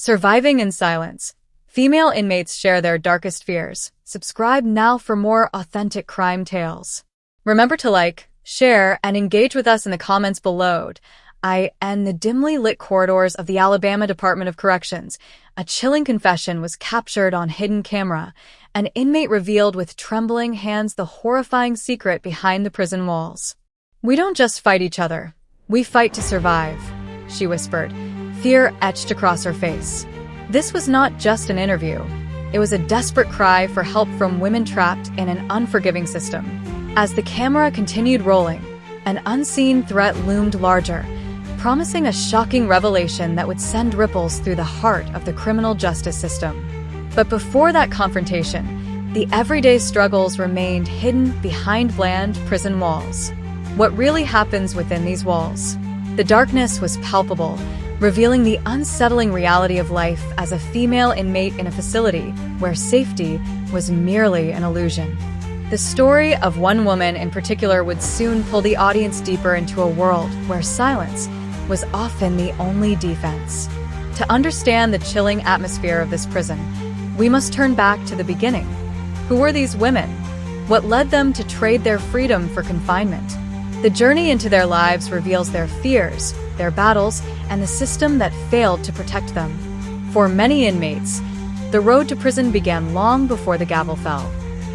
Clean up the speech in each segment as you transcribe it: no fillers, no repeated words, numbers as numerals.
Surviving in silence. Female inmates share their darkest fears. Subscribe now for more authentic crime tales. Remember to like, share, and engage with us in the comments below. In the dimly lit corridors of the Alabama Department of Corrections, a chilling confession was captured on hidden camera. An inmate revealed with trembling hands the horrifying secret behind the prison walls. "We don't just fight each other. We fight to survive," she whispered, fear etched across her face. This was not just an interview. It was a desperate cry for help from women trapped in an unforgiving system. As the camera continued rolling, an unseen threat loomed larger, promising a shocking revelation that would send ripples through the heart of the criminal justice system. But before that confrontation, the everyday struggles remained hidden behind bland prison walls. What really happens within these walls? The darkness was palpable, revealing the unsettling reality of life as a female inmate in a facility where safety was merely an illusion. The story of one woman in particular would soon pull the audience deeper into a world where silence was often the only defense. To understand the chilling atmosphere of this prison, we must turn back to the beginning. Who were these women? What led them to trade their freedom for confinement? The journey into their lives reveals their fears, their battles, and the system that failed to protect them. For many inmates, the road to prison began long before the gavel fell.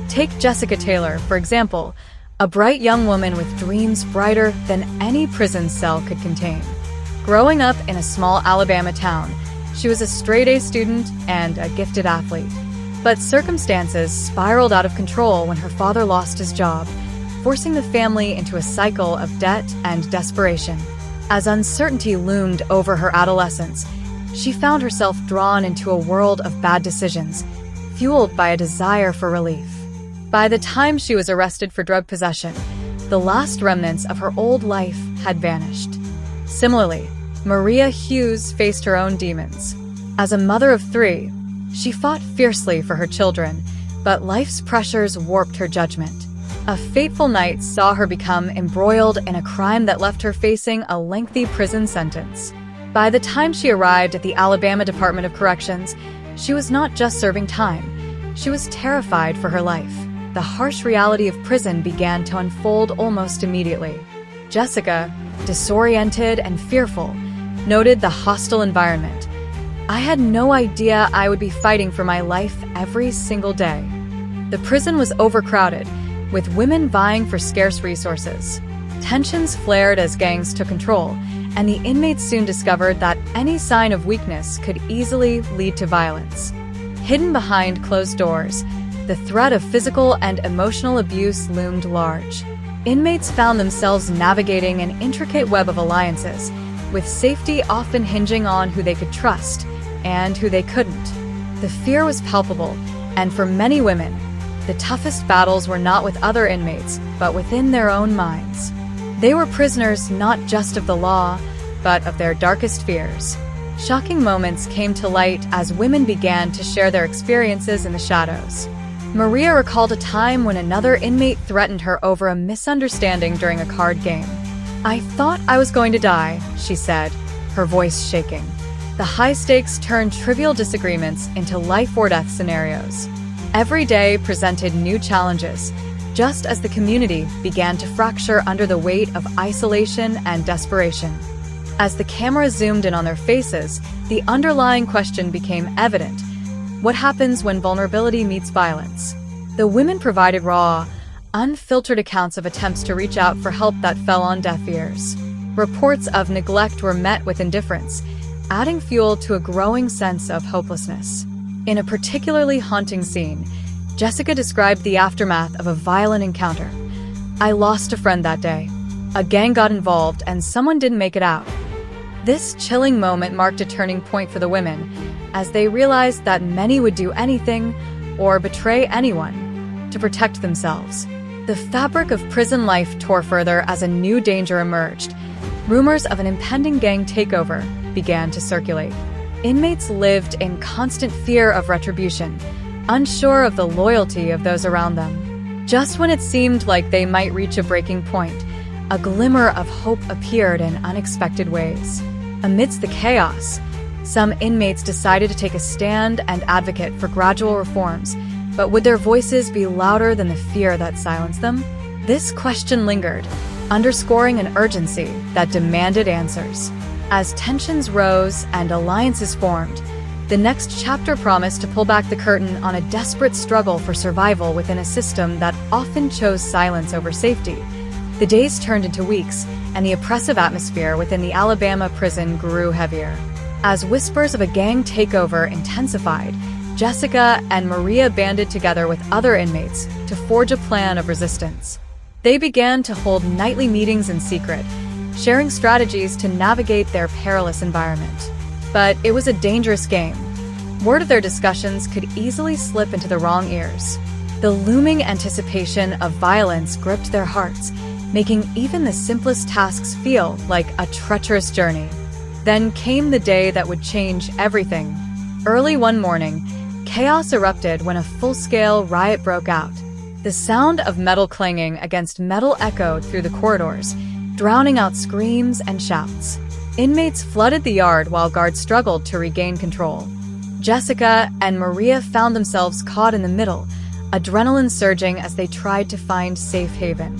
Take Jessica Taylor, for example, a bright young woman with dreams brighter than any prison cell could contain. Growing up in a small Alabama town, she was a straight-A student and a gifted athlete. But circumstances spiraled out of control when her father lost his job, forcing the family into a cycle of debt and desperation. As uncertainty loomed over her adolescence, she found herself drawn into a world of bad decisions, fueled by a desire for relief. By the time she was arrested for drug possession, the last remnants of her old life had vanished. Similarly, Maria Hughes faced her own demons. As a mother of 3, she fought fiercely for her children, but life's pressures warped her judgment. A fateful night saw her become embroiled in a crime that left her facing a lengthy prison sentence. By the time she arrived at the Alabama Department of Corrections, she was not just serving time, she was terrified for her life. The harsh reality of prison began to unfold almost immediately. Jessica, disoriented and fearful, noted the hostile environment. "I had no idea I would be fighting for my life every single day." The prison was overcrowded, with women vying for scarce resources. Tensions flared as gangs took control, and the inmates soon discovered that any sign of weakness could easily lead to violence. Hidden behind closed doors, the threat of physical and emotional abuse loomed large. Inmates found themselves navigating an intricate web of alliances, with safety often hinging on who they could trust and who they couldn't. The fear was palpable, and for many women, the toughest battles were not with other inmates, but within their own minds. They were prisoners not just of the law, but of their darkest fears. Shocking moments came to light as women began to share their experiences in the shadows. Maria recalled a time when another inmate threatened her over a misunderstanding during a card game. "I thought I was going to die," she said, her voice shaking. The high stakes turned trivial disagreements into life-or-death scenarios. Every day presented new challenges, just as the community began to fracture under the weight of isolation and desperation. As the camera zoomed in on their faces, the underlying question became evident. What happens when vulnerability meets violence? The women provided raw, unfiltered accounts of attempts to reach out for help that fell on deaf ears. Reports of neglect were met with indifference, adding fuel to a growing sense of hopelessness. In a particularly haunting scene, Jessica described the aftermath of a violent encounter. "I lost a friend that day. A gang got involved and someone didn't make it out." This chilling moment marked a turning point for the women, as they realized that many would do anything, or betray anyone, to protect themselves. The fabric of prison life tore further as a new danger emerged. Rumors of an impending gang takeover began to circulate. Inmates lived in constant fear of retribution, unsure of the loyalty of those around them. Just when it seemed like they might reach a breaking point, a glimmer of hope appeared in unexpected ways. Amidst the chaos, Some inmates decided to take a stand and advocate for gradual reforms, but would their voices be louder than the fear that silenced them? This question lingered, underscoring an urgency that demanded answers. As tensions rose and alliances formed, the next chapter promised to pull back the curtain on a desperate struggle for survival within a system that often chose silence over safety. The days turned into weeks, and the oppressive atmosphere within the Alabama prison grew heavier. As whispers of a gang takeover intensified, Jessica and Maria banded together with other inmates to forge a plan of resistance. They began to hold nightly meetings in secret, sharing strategies to navigate their perilous environment. But it was a dangerous game. Word of their discussions could easily slip into the wrong ears. The looming anticipation of violence gripped their hearts, making even the simplest tasks feel like a treacherous journey. Then came the day that would change everything. Early one morning, chaos erupted when a full-scale riot broke out. The sound of metal clanging against metal echoed through the corridors, drowning out screams and shouts. Inmates flooded the yard while guards struggled to regain control. Jessica and Maria found themselves caught in the middle, adrenaline surging as they tried to find safe haven.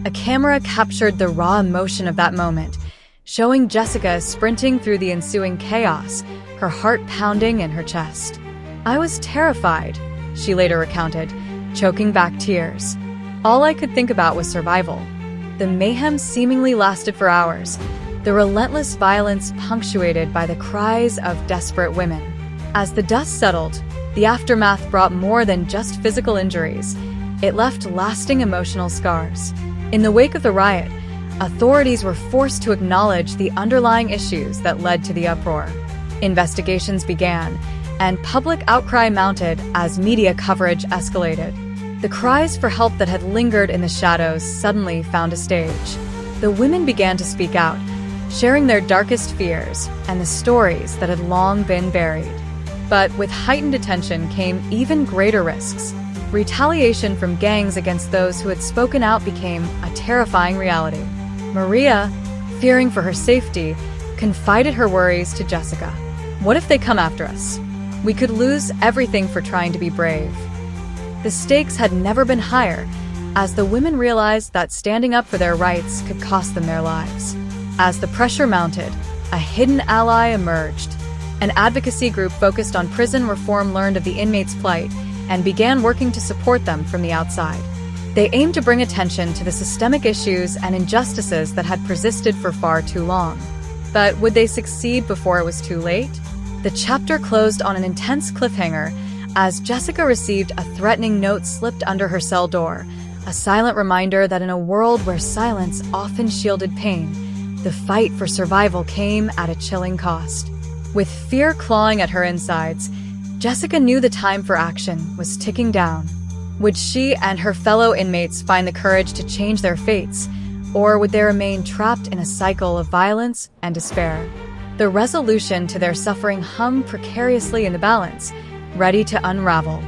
A camera captured the raw emotion of that moment, showing Jessica sprinting through the ensuing chaos, her heart pounding in her chest. "I was terrified," she later recounted, choking back tears. "All I could think about was survival." The mayhem seemingly lasted for hours, the relentless violence punctuated by the cries of desperate women. As the dust settled, the aftermath brought more than just physical injuries. It left lasting emotional scars. In the wake of the riot, authorities were forced to acknowledge the underlying issues that led to the uproar. Investigations began, and public outcry mounted as media coverage escalated. The cries for help that had lingered in the shadows suddenly found a stage. The women began to speak out, sharing their darkest fears and the stories that had long been buried. But with heightened attention came even greater risks. Retaliation from gangs against those who had spoken out became a terrifying reality. Maria, fearing for her safety, confided her worries to Jessica. "What if they come after us? We could lose everything for trying to be brave." The stakes had never been higher, as the women realized that standing up for their rights could cost them their lives. As the pressure mounted, a hidden ally emerged. An advocacy group focused on prison reform learned of the inmates' plight and began working to support them from the outside. They aimed to bring attention to the systemic issues and injustices that had persisted for far too long. But would they succeed before it was too late? The chapter closed on an intense cliffhanger as Jessica received a threatening note slipped under her cell door, a silent reminder that in a world where silence often shielded pain, the fight for survival came at a chilling cost. With fear clawing at her insides, Jessica knew the time for action was ticking down. Would she and her fellow inmates find the courage to change their fates, or would they remain trapped in a cycle of violence and despair? The resolution to their suffering hung precariously in the balance, ready to unravel.